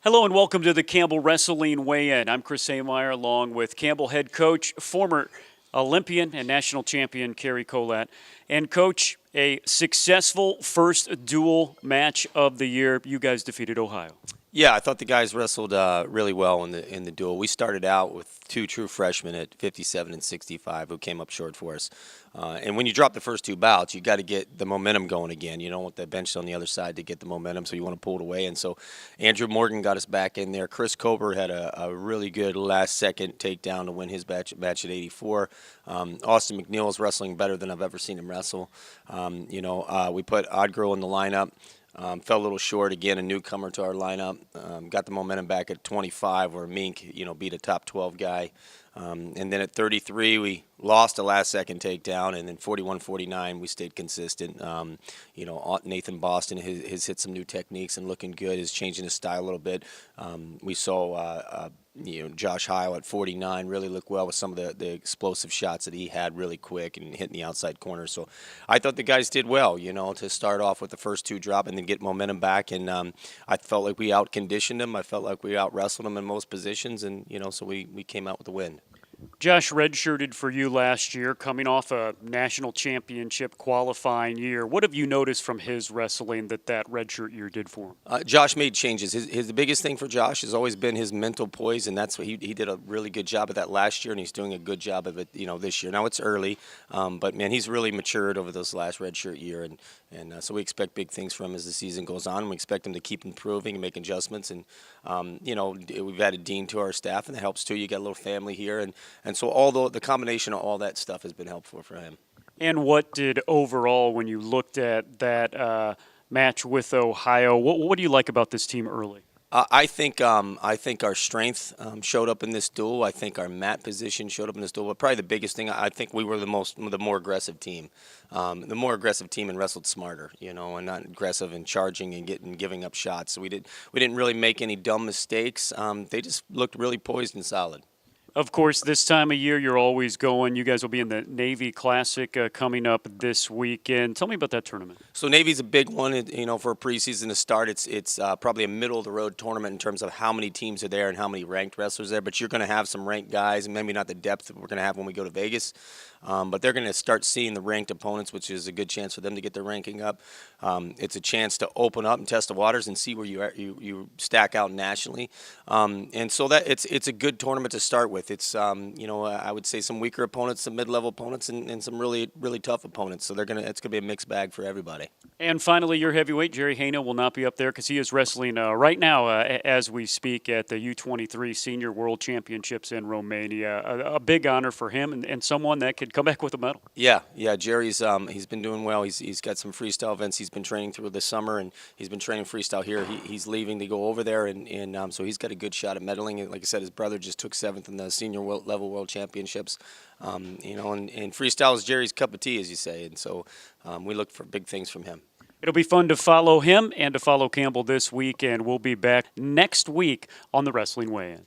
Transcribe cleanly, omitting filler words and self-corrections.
Hello and welcome to the Campbell Wrestling Weigh-In. I'm Chris Ameyer along with Campbell head coach, former Olympian and national champion Kerry Colat. And coach, a successful first dual match of the year. You guys defeated Ohio. Yeah, I thought the guys wrestled really well in the duel. We started out with two true freshmen at 57 and 65 who came up short for us. And when you drop the first two bouts, you got to get the momentum going again. You don't want the bench on the other side to get the momentum, so you want to pull it away. And so Andrew Morgan got us back in there. Chris Kober had a really good last-second takedown to win his match at 84. Austin Mcneal is wrestling better than I've ever seen him wrestle. We put Odd Girl in the lineup. Fell a little short, again, a newcomer to our lineup. Got the momentum back at 25 where Mink, beat a top 12 guy. And then at 33, we lost a last-second takedown, and then 41-49, we stayed consistent. Nathan Boston has hit some new techniques and looking good, is changing his style a little bit. We saw Josh Heil at 49 really look well with some of the explosive shots that he had really quick and hitting the outside corner. So I thought the guys did well, to start off with the first two drop and then get momentum back. And I felt like we out-conditioned them. I felt like we out-wrestled them in most positions, and, so we came out with a win. Josh redshirted for you last year, coming off a national championship qualifying year. What have you noticed from his wrestling that redshirt year did for him? Josh made changes. The biggest thing for Josh has always been his mental poise, and that's what he did a really good job of that last year, and he's doing a good job of it, this year. Now it's early, but man, he's really matured over this last redshirt year, and so we expect big things from him as the season goes on. We expect him to keep improving and make adjustments, and we've added Dean to our staff, and that helps too. You got a little family here, and so all the combination of all that stuff has been helpful for him. And what did overall, when you looked at that match with Ohio, what do you like about this team early? I think our strength showed up in this duel. I think our mat position showed up in this duel. But probably the biggest thing, I think we were the more aggressive team. The more aggressive team and wrestled smarter, and not aggressive in charging and giving up shots. So we didn't really make any dumb mistakes. They just looked really poised and solid. Of course, this time of year, you're always going. You guys will be in the Navy Classic coming up this weekend. Tell me about that tournament. So Navy's a big one, for a preseason to start. It's probably a middle-of-the-road tournament in terms of how many teams are there and how many ranked wrestlers there. But you're going to have some ranked guys, and maybe not the depth that we're going to have when we go to Vegas. But they're going to start seeing the ranked opponents, which is a good chance for them to get their ranking up. It's a chance to open up and test the waters and see where you stack out nationally. And so that it's a good tournament to start with. It's I would say some weaker opponents, some mid-level opponents, and some really really tough opponents. So it's gonna be a mixed bag for everybody. And finally, your heavyweight Jerry Haina will not be up there because he is wrestling right now as we speak at the U23 Senior World Championships in Romania. A big honor for him and someone that could come back with a medal. Yeah. Jerry's he's been doing well. He's got some freestyle events he's been training through this summer, and he's been training freestyle here. He's leaving to go over there, and so he's got a good shot at medaling. And like I said, his brother just took 7th in the senior level world championships. And freestyle is Jerry's cup of tea, as you say, and so we look for big things from him. It'll be fun to follow him and to follow Campbell this week, and we'll be back next week on the Wrestling Weigh-In.